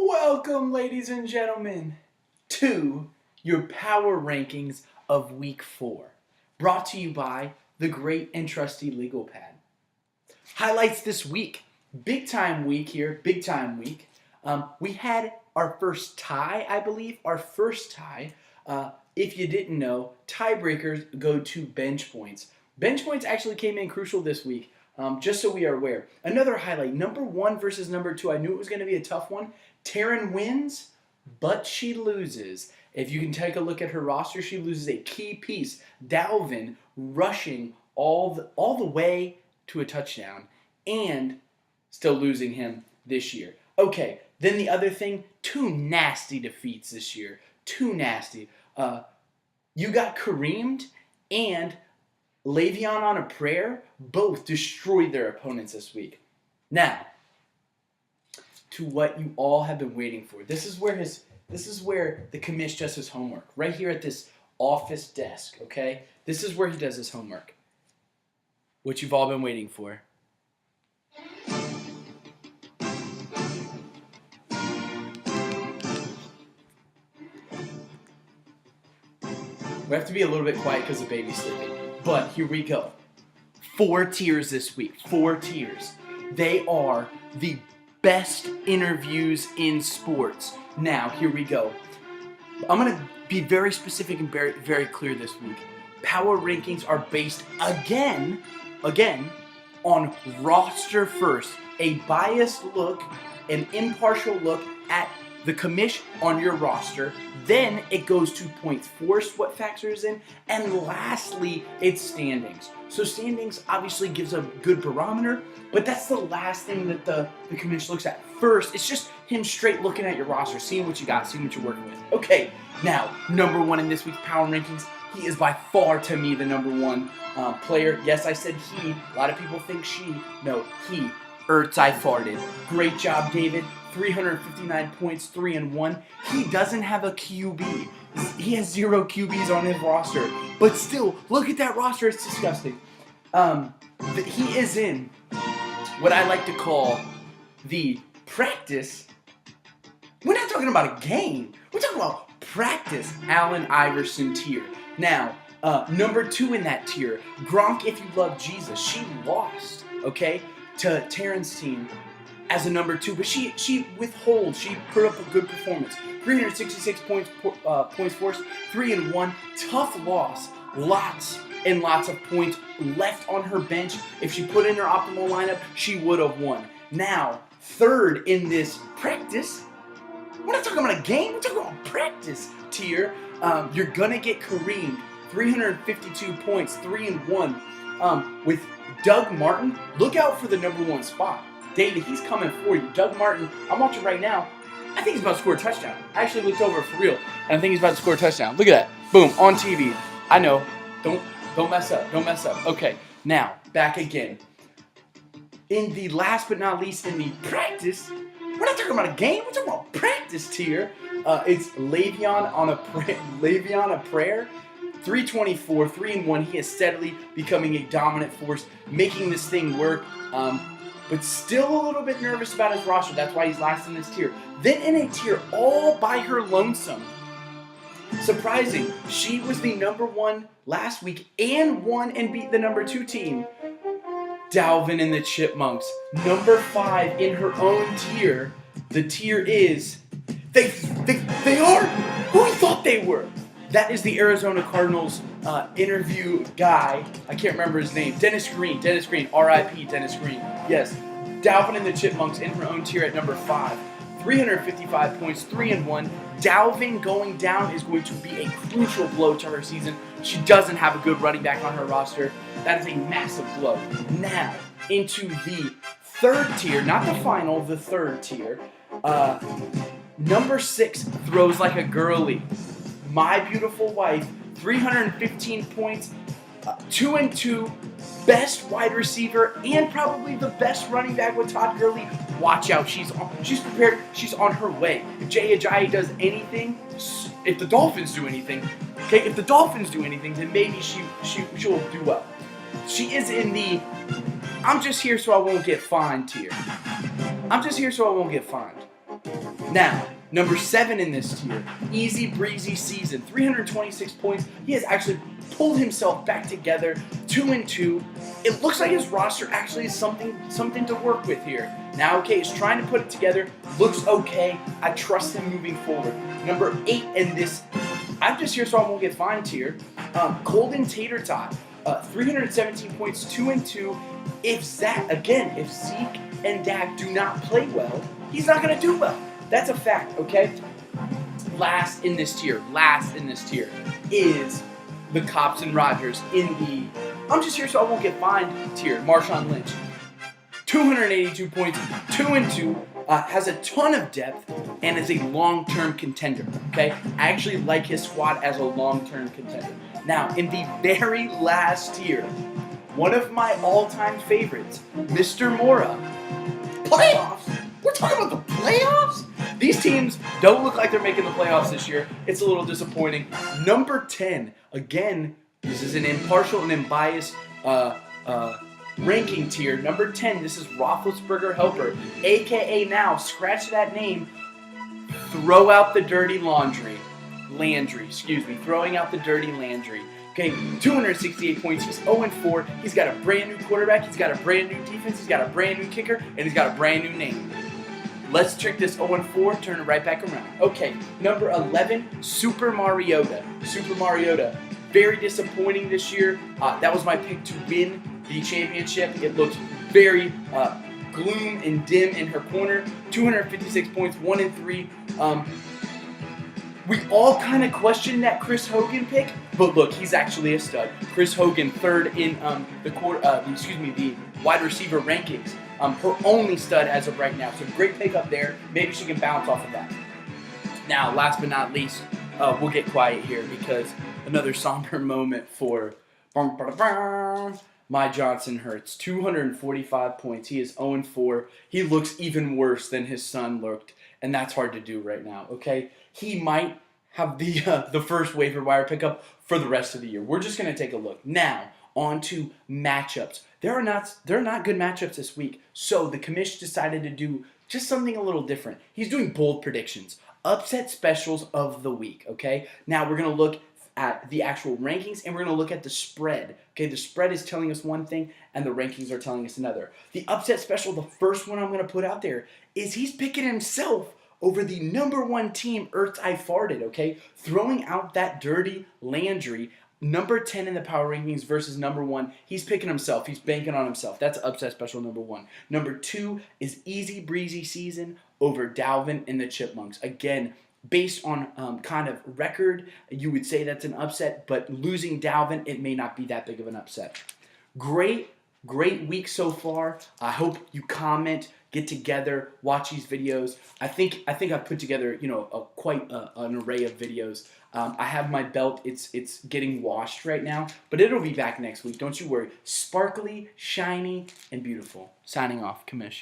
Welcome, ladies and gentlemen, to your power rankings of week 4, brought to you by the great and trusty Legal Pad. Highlights this week, big time week here, big time week. We had our first tie, I believe, our first tie. If you didn't know, tiebreakers go to bench points. Bench points actually came in crucial this week. Just so we are aware. Another highlight, number 1 versus number 2. I knew it was going to be a tough one. Taryn wins, but she loses. If you can take a look at her roster, she loses a key piece. Dalvin rushing all the way to a touchdown and still losing him this year. Okay, then the other thing, 2 nasty defeats this year. 2 nasty. You got Kareemed and Le'Veon on a prayer, both destroyed their opponents this week. Now, to what you all have been waiting for. This is where the commish does his homework. Right here at this office desk, okay? This is where he does his homework. What you've all been waiting for. We have to be a little bit quiet because the baby's sleeping. But here we go. 4 tiers this week. 4 tiers. They are the best interviews in sports. Now, here we go. I'm going to be very specific and very, very clear this week. Power rankings are based again, on roster first. A biased look, an impartial look at the commish on your roster. Then it goes to points forced, what factors in, and lastly, it's standings. So standings obviously gives a good barometer, but that's the last thing that the commish looks at. First, it's just him straight looking at your roster, seeing what you got, seeing what you're working with. Okay, now, number 1 in this week's power rankings, he is by far, to me, the number 1 player. Yes, I said he. A lot of people think she. No, he. Ertz, I farted. Great job, David. 359 points, 3-1. He doesn't have a QB. He has 0 QBs on his roster. But still, look at that roster. It's disgusting. He is in what I like to call the practice. We're not talking about a game. We're talking about practice Allen Iverson tier. Now, number 2 in that tier, Gronk, if you love Jesus. She lost, okay, to Taryn's team as a number 2, but she withholds. She put up a good performance. 366 points forced, 3-1. Tough loss. Lots and lots of points left on her bench. If she put in her optimal lineup, she would have won. Now, 3rd in this practice. We're not talking about a game. We're talking about practice tier. You're gonna get Kareem. 352 points, 3-1. With Doug Martin, look out for the number 1 spot. David, he's coming for you. Doug Martin, I'm watching right now. I think he's about to score a touchdown. I actually looked over for real, and I think he's about to score a touchdown. Look at that. Boom, on TV. I know. Don't mess up. Don't mess up. Okay, now, back again. In the last but not least, in the practice, we're not talking about a game. We're talking about practice tier. It's Le'Veon on a prayer. 324, 3-1. He is steadily becoming a dominant force, making this thing work. But still a little bit nervous about his roster. That's why he's last in this tier. Then in a tier all by her lonesome. Surprising, she was the number 1 last week and won and beat the number 2 team. Dalvin and the Chipmunks. Number 5 in her own tier. The tier is... They are who we thought they were. That is the Arizona Cardinals interview guy. I can't remember his name. Dennis Green. R.I.P. Dennis Green. Yes. Dalvin and the Chipmunks in her own tier at number 5. 355 points, 3-1. Dalvin going down is going to be a crucial blow to her season. She doesn't have a good running back on her roster. That is a massive blow. Now, into the 3rd tier, not the final, the 3rd tier. Number 6 throws like a girly. My beautiful wife, 315 points, 2-2, best wide receiver, and probably the best running back with Todd Gurley. Watch out, she's prepared, she's on her way. If Jay Ajayi does anything, if the Dolphins do anything, then maybe she'll do well. She is in the I'm just here so I won't get fined tier. I'm just here so I won't get fined. Now, number 7 in this tier, easy breezy season, 326 points. He has actually pulled himself back together, 2-2. It looks like his roster actually is something to work with here. Now, okay, he's trying to put it together, looks okay. I trust him moving forward. Number 8 in this, I'm just here so I won't get fined tier. Golden Tater Tot, 317 points, 2-2. If Zeke and Dak do not play well, he's not going to do well. That's a fact, okay? Last in this tier is the Cops and Rogers in the I'm just here so I won't get fined tier. Marshawn Lynch, 282 points, 2-2, has a ton of depth, and is a long-term contender, okay? I actually like his squad as a long-term contender. Now, in the very last tier, one of my all-time favorites, Mr. Mora. Playoffs? We're talking about the playoffs? These teams don't look like they're making the playoffs this year. It's a little disappointing. Number 10, again, this is an impartial and unbiased ranking tier. Number 10, this is Roethlisberger Helper, a.k.a. now, scratch that name, throw out the dirty Landry. Throwing out the dirty Landry. Okay, 268 points, he's 0-4, he's got a brand new quarterback, he's got a brand new defense, he's got a brand new kicker, and he's got a brand new name. Let's trick this 0-4, turn it right back around. Okay, number 11, Super Mariota. Very disappointing this year. That was my pick to win the championship. It looks very gloom and dim in her corner. 256 points, 1-3. We all kind of questioned that Chris Hogan pick, but look, he's actually a stud. Chris Hogan, third in the wide receiver rankings. Her only stud as of right now. So great pick up there. Maybe she can bounce off of that. Now, last but not least, we'll get quiet here because another somber moment for my Johnson Hurts. 245 points. He is 0-4. He looks even worse than his son looked, and that's hard to do right now, okay? He might have the first waiver wire pickup for the rest of the year. We're just going to take a look. Now, on to matchups. There are not good matchups this week, so the commish decided to do just something a little different. He's doing bold predictions, upset specials of the week, okay? Now, we're going to look at the actual rankings, and we're going to look at the spread. Okay, the spread is telling us one thing, and the rankings are telling us another. The upset special, the first one I'm going to put out there, is he's picking himself over the number 1 team, Ertz I Farted, okay? Throwing out that dirty Landry, number 10 in the power rankings versus number 1. He's picking himself. He's banking on himself. That's upset special number 1. Number 2 is easy breezy season over Dalvin and the Chipmunks. Again, based on kind of record, you would say that's an upset, but losing Dalvin, it may not be that big of an upset. Great week so far. I hope you comment, get together, watch these videos. I think I've put together, quite an array of videos. I have my belt. It's getting washed right now, but it'll be back next week. Don't you worry. Sparkly, shiny, and beautiful. Signing off, Kamish.